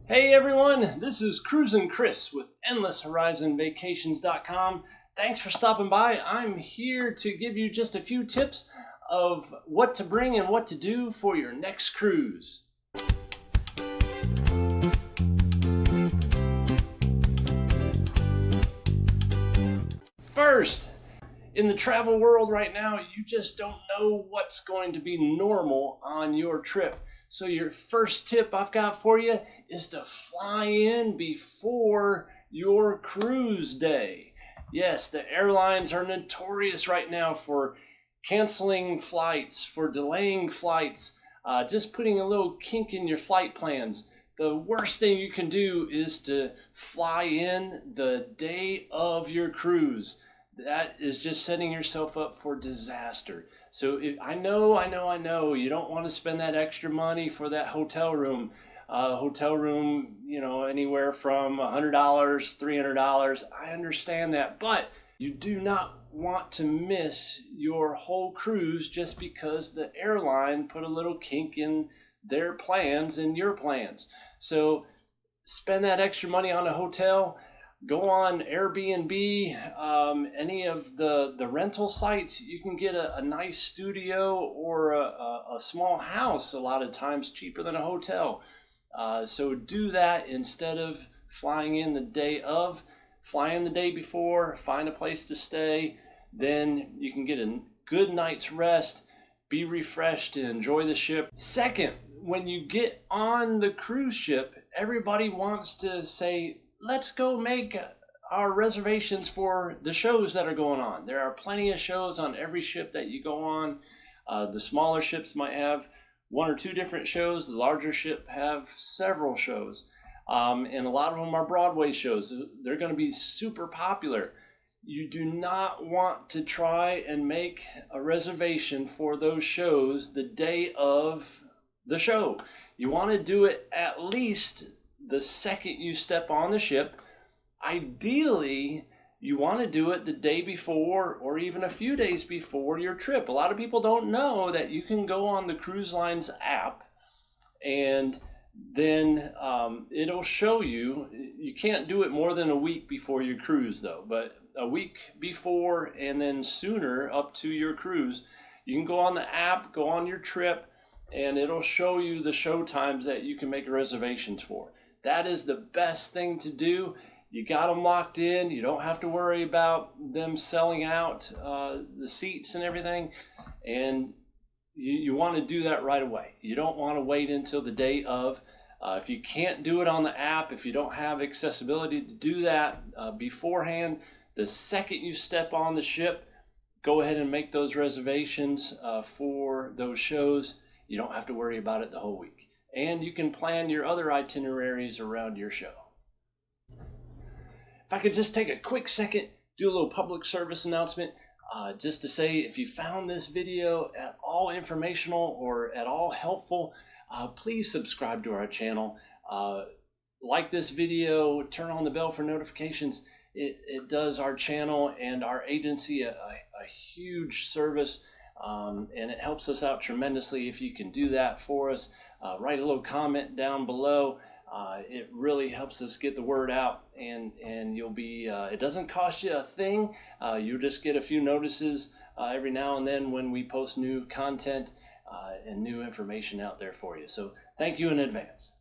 Hey everyone, this is Cruisin' Chris with EndlessHorizonVacations.com. Thanks for stopping by. I'm here to give you just a few tips of what to bring and what to do for your next cruise. First, in the travel world right now, you just don't know what's going to be normal on your trip. So your first tip I've got for you is to fly in before your cruise day. Yes, the airlines are notorious right now for canceling flights, for delaying flights, just putting a little kink in your flight plans. The worst thing you can do is to fly in the day of your cruise. That is just setting yourself up for disaster. So I know, you don't want to spend that extra money for that hotel room. Anywhere from $100, $300. I understand that, but you do not want to miss your whole cruise just because the airline put a little kink in their plans and your plans. So spend that extra money on a hotel. Go on Airbnb, any of the rental sites. You can get a nice studio or a small house a lot of times cheaper than a hotel. So do that instead of flying in the day of. Fly in the day before, find a place to stay. Then you can get a good night's rest, be refreshed, and enjoy the ship. Second, when you get on the cruise ship, everybody wants to say, let's go make our reservations for the shows that are going on. There are plenty of shows on every ship that you go on. The smaller ships might have one or two different shows. The larger ship have several shows. And a lot of them are Broadway shows. They're going to be super popular. You do not want to try and make a reservation for those shows the day of the show. You want to do it at least the second you step on the ship. Ideally, you want to do it the day before or even a few days before your trip. A lot of people don't know that you can go on the Cruise Lines app and then it'll show you. You can't do it more than a week before your cruise though, but a week before and then sooner up to your cruise, you can go on the app, go on your trip, and it'll show you the show times that you can make reservations for. That is the best thing to do. You got them locked in. You don't have to worry about them selling out the seats and everything. And you want to do that right away. You don't want to wait until the day of. If you can't do it on the app, if you don't have accessibility to do that beforehand, the second you step on the ship, go ahead and make those reservations for those shows. You don't have to worry about it the whole week. And you can plan your other itineraries around your show. If I could just take a quick second, do a little public service announcement, just to say if you found this video at all informational or at all helpful, please subscribe to our channel. Like this video, turn on the bell for notifications. It does our channel and our agency a huge service, and it helps us out tremendously if you can do that for us. Write a little comment down below. It really helps us get the word out, and you'll be, it doesn't cost you a thing. You'll just get a few notices every now and then when we post new content and new information out there for you. So thank you in advance.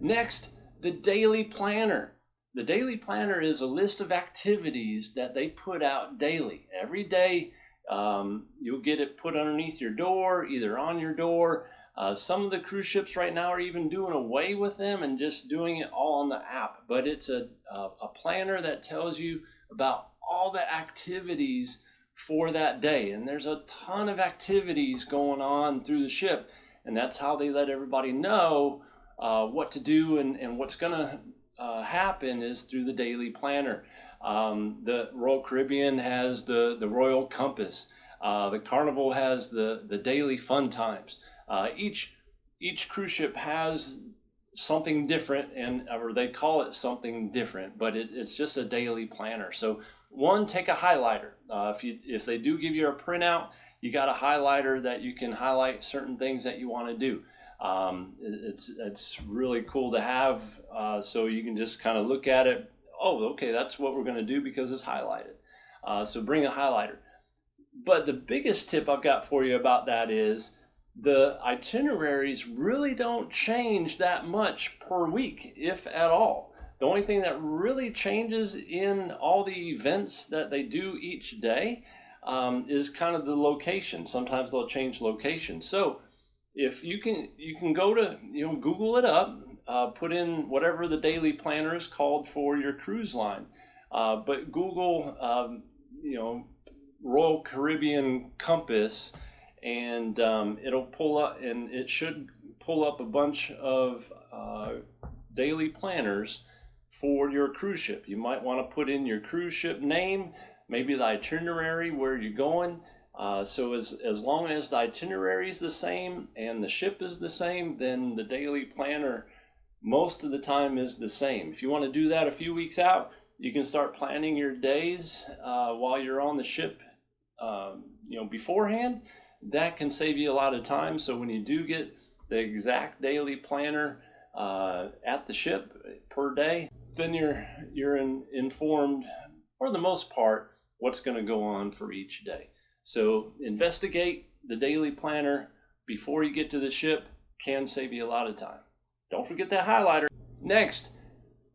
Next, the Daily Planner. The Daily Planner is a list of activities that they put out daily. Every day, you'll get it put underneath your door, either on your door. Some of the cruise ships right now are even doing away with them and just doing it all on the app. But it's a planner that tells you about all the activities for that day. And there's a ton of activities going on through the ship. And that's how they let everybody know what to do and what's going to happen is through the Daily Planner. The Royal Caribbean has the Royal Compass. The Carnival has the Daily Fun Times. Each cruise ship has something different, or they call it something different, but it's just a daily planner. So one, take a highlighter. If they do give you a printout, you got a highlighter that you can highlight certain things that you want to do. It's really cool to have, so you can just kind of look at it. Oh, okay, that's what we're going to do because it's highlighted. So bring a highlighter. But the biggest tip I've got for you about that is the itineraries really don't change that much per week, if at all. The only thing that really changes in all the events that they do each day is kind of the location. Sometimes they'll change location. So if you can go to, Google it up, put in whatever the daily planner is called for your cruise line, but Google, Royal Caribbean Compass, and it'll pull up, and it should pull up a bunch of daily planners for your cruise ship. You might want to put in your cruise ship name, maybe the itinerary, where you're going. So as long as the itinerary is the same and the ship is the same, then the daily planner most of the time is the same. If you want to do that a few weeks out, you can start planning your days while you're on the ship, beforehand. That can save you a lot of time. So when you do get the exact daily planner at the ship per day, then you're informed, for the most part, what's going to go on for each day. So investigate the daily planner before you get to the ship. Can save you a lot of time. Don't forget that highlighter. Next,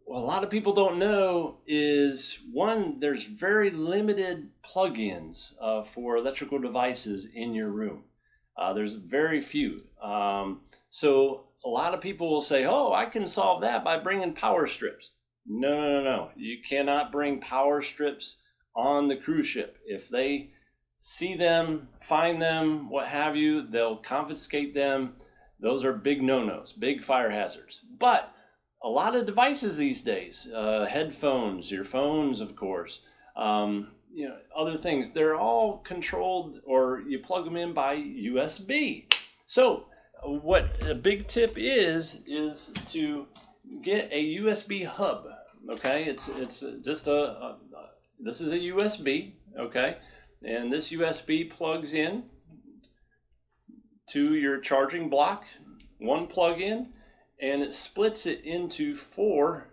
what a lot of people don't know is, one, there's very limited plugins for electrical devices in your room. There's very few. So a lot of people will say, oh, I can solve that by bringing power strips. No. You cannot bring power strips on the cruise ship. If they see them, find them, what have you, they'll confiscate them. Those are big no-nos, big fire hazards. But a lot of devices these days, headphones, your phones, of course, other things, they're all controlled, or you plug them in by USB. So what a big tip is to get a USB hub. Okay, it's just this is a USB. Okay, and this USB plugs in to your charging block, one plug in, and it splits it into 4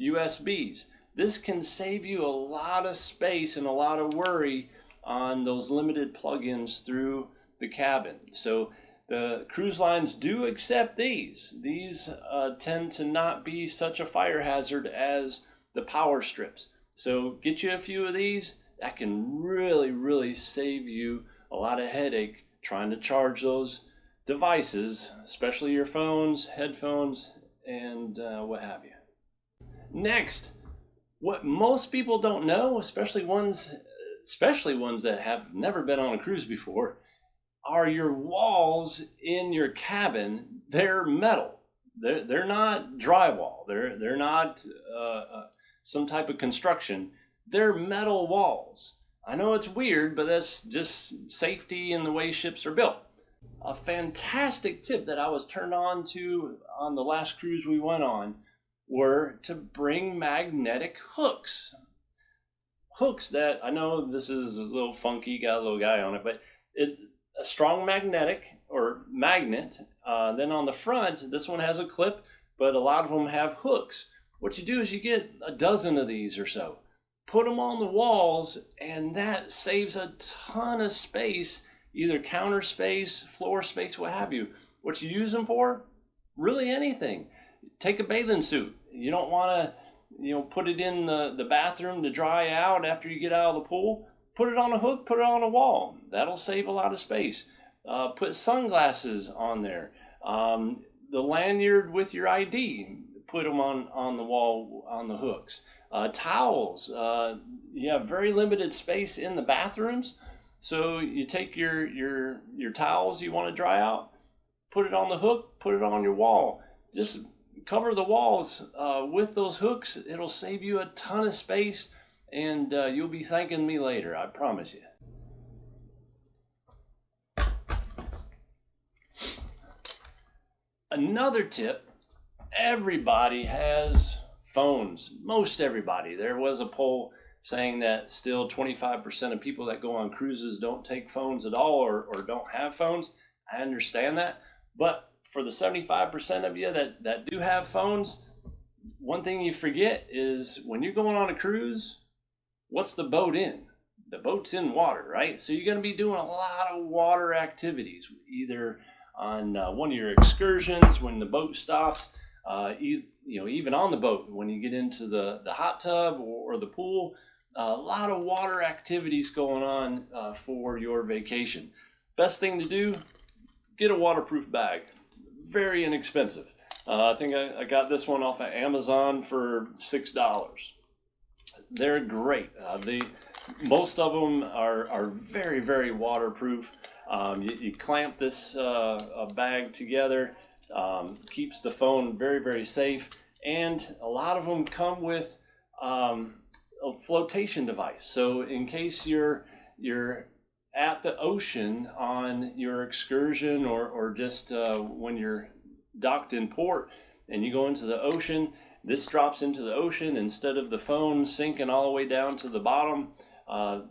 USBs. This can save you a lot of space and a lot of worry on those limited plug-ins through the cabin. So the cruise lines do accept these. These tend to not be such a fire hazard as the power strips. So get you a few of these. That can really, really save you a lot of headache trying to charge those devices, especially your phones, headphones, and what have you. Next, what most people don't know, especially ones that have never been on a cruise before, are your walls in your cabin. They're metal. They're not drywall. They're not some type of construction. They're metal walls. I know it's weird, but that's just safety and the way ships are built. A fantastic tip that I was turned on to on the last cruise we went on were to bring magnetic hooks. Hooks that, I know this is a little funky, got a little guy on it, but a strong magnet. Then on the front, this one has a clip, but a lot of them have hooks. What you do is you get a dozen of these or so, put them on the walls, and that saves a ton of space, either counter space, floor space, what have you. What you use them for? Really anything. Take a bathing suit. You don't want to, put it in the bathroom to dry out after you get out of the pool. Put it on a hook, put it on a wall. That'll save a lot of space. Put sunglasses on there. The lanyard with your ID, put them on the wall, on the hooks. Towels. You have very limited space in the bathrooms, so you take your towels you want to dry out, put it on the hook, put it on your wall. Just cover the walls with those hooks. It'll save you a ton of space, and you'll be thanking me later, I promise you. Another tip, everybody has phones. Most everybody. There was a poll saying that still 25% of people that go on cruises don't take phones at all, or don't have phones. I understand that. But for the 75% of you that do have phones, one thing you forget is when you're going on a cruise, what's the boat in? The boat's in water, right? So you're going to be doing a lot of water activities, either on one of your excursions when the boat stops, even on the boat when you get into the hot tub or the pool. A lot of water activities going on for your vacation. Best thing to do, get a waterproof bag. Very inexpensive. I think I got this one off of Amazon for $6. They're great. Most of them are very, very waterproof. You clamp this bag together, keeps the phone very, very safe, and a lot of them come with a flotation device. So in case you're at the ocean on your excursion or just when you're docked in port and you go into the ocean, this drops into the ocean instead of the phone sinking all the way down to the bottom.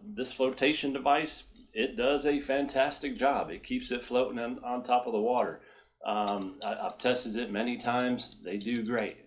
This flotation device, it does a fantastic job. It keeps it floating on top of the water. I've tested it many times. They do great.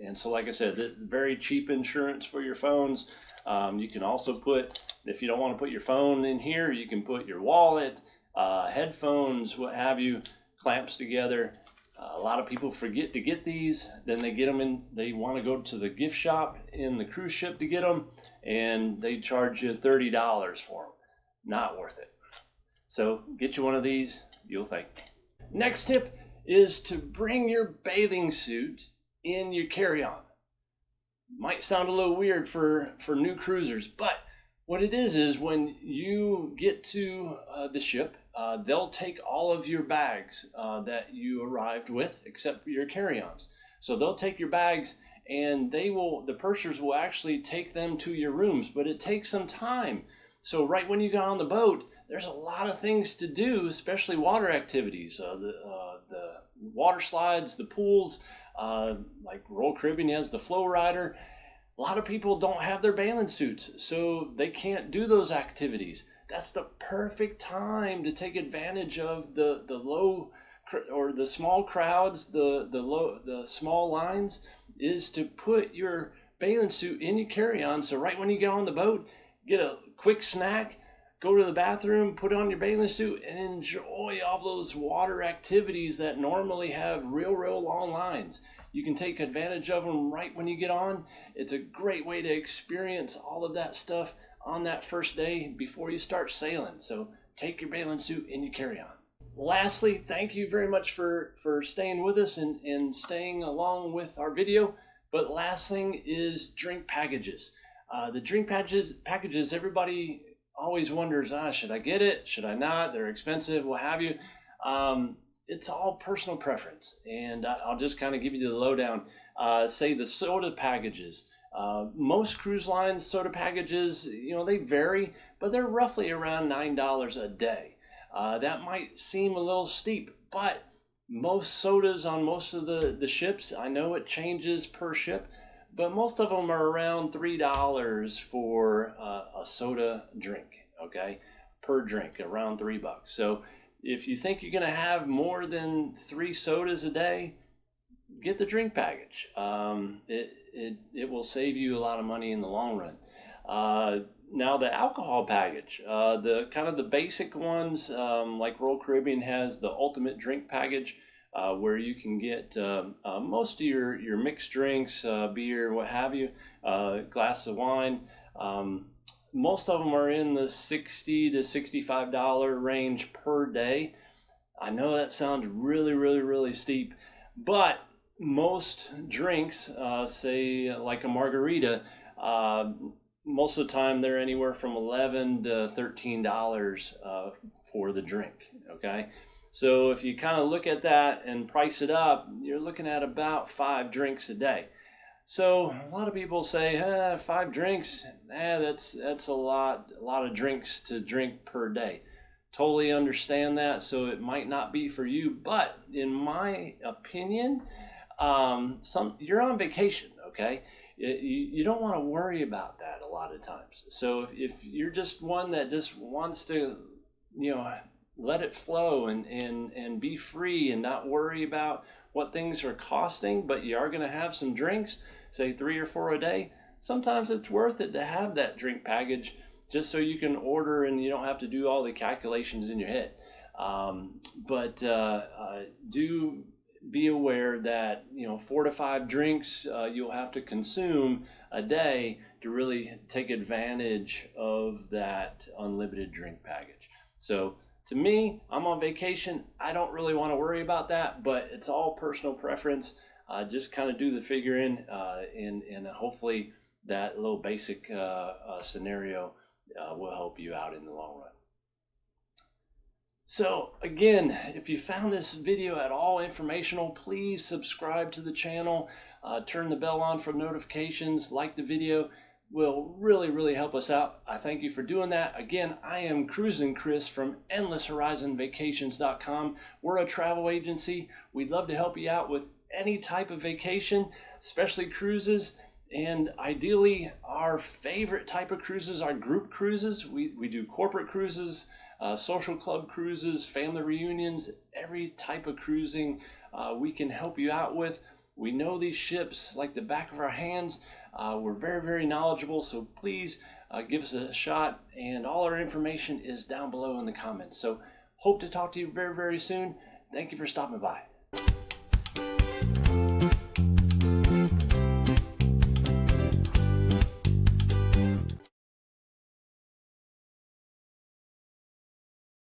And so, like I said, very cheap insurance for your phones. You can also put, if you don't want to put your phone in here, you can put your wallet, headphones, what have you, clamps together. A lot of people forget to get these, then they get them in, they want to go to the gift shop in the cruise ship to get them, and they charge you $30 for them. Not worth it. So get you one of these, you'll thank me. Next tip is to bring your bathing suit in your carry-on. Might sound a little weird for new cruisers, but what it is when you get to the ship, they'll take all of your bags that you arrived with, except for your carry-ons. So they'll take your bags and the pursers will actually take them to your rooms, but it takes some time. So right when you get on the boat, there's a lot of things to do, especially water activities, the water slides, the pools, like Royal Caribbean has the Flow Rider. A lot of people don't have their bailing suits, so they can't do those activities. That's the perfect time to take advantage of the low or the small crowds, the small lines, is to put your bailing suit in your carry-on. So right when you get on the boat, get a quick snack, go to the bathroom, put on your bailing suit, and enjoy all those water activities that normally have real long lines. You can take advantage of them right when you get on. It's a great way to experience all of that stuff on that first day before you start sailing. So take your bailing suit and your carry-on. Lastly, thank you very much for staying with us and staying along with our video. But last thing is drink packages. The drink packages, everybody always wonders, should I get it? Should I not? They're expensive, what have you. It's all personal preference. And I'll just kind of give you the lowdown. Say the soda packages. Most cruise lines soda packages, they vary, but they're roughly around $9 a day. That might seem a little steep, but most sodas on most of the ships, I know it changes per ship, but most of them are around $3 for a soda drink, okay, per drink, around $3. So if you think you're going to have more than 3 sodas a day, get the drink package. It will save you a lot of money in the long run. Now the alcohol package, the kind of the basic ones, like Royal Caribbean has the ultimate drink package, where you can get most of your mixed drinks, beer, what have you, glass of wine. Most of them are in the $60 to $65 range per day. I know that sounds really steep, but most drinks, say like a margarita, most of the time they're anywhere from $11 to $13 for the drink, okay? So if you kind of look at that and price it up, you're looking at about 5 drinks a day. So a lot of people say, 5 drinks, that's a lot of drinks to drink per day. Totally understand that, so it might not be for you, but in my opinion, you're on vacation, okay? You don't want to worry about that a lot of times. So if you're just one that just wants to, let it flow and be free and not worry about what things are costing, but you are going to have some drinks, say 3 or 4 a day. Sometimes it's worth it to have that drink package just so you can order and you don't have to do all the calculations in your head. But do be aware that 4 to 5 drinks you'll have to consume a day to really take advantage of that unlimited drink package. So to me, I'm on vacation. I don't really want to worry about that, but it's all personal preference. Just kind of do the figuring, and hopefully that little basic scenario will help you out in the long run. So again, if you found this video at all informational, please subscribe to the channel, turn the bell on for notifications, like the video. Will really help us out. I thank you for doing that. Again, I am Cruising Chris from EndlessHorizonVacations.com. We're a travel agency. We'd love to help you out with any type of vacation, especially cruises. And ideally, our favorite type of cruises are group cruises. We do corporate cruises, social club cruises, family reunions, every type of cruising we can help you out with. We know these ships like the back of our hands. We're very knowledgeable, so please give us a shot, and all our information is down below in the comments. So hope to talk to you very soon. Thank you for stopping by.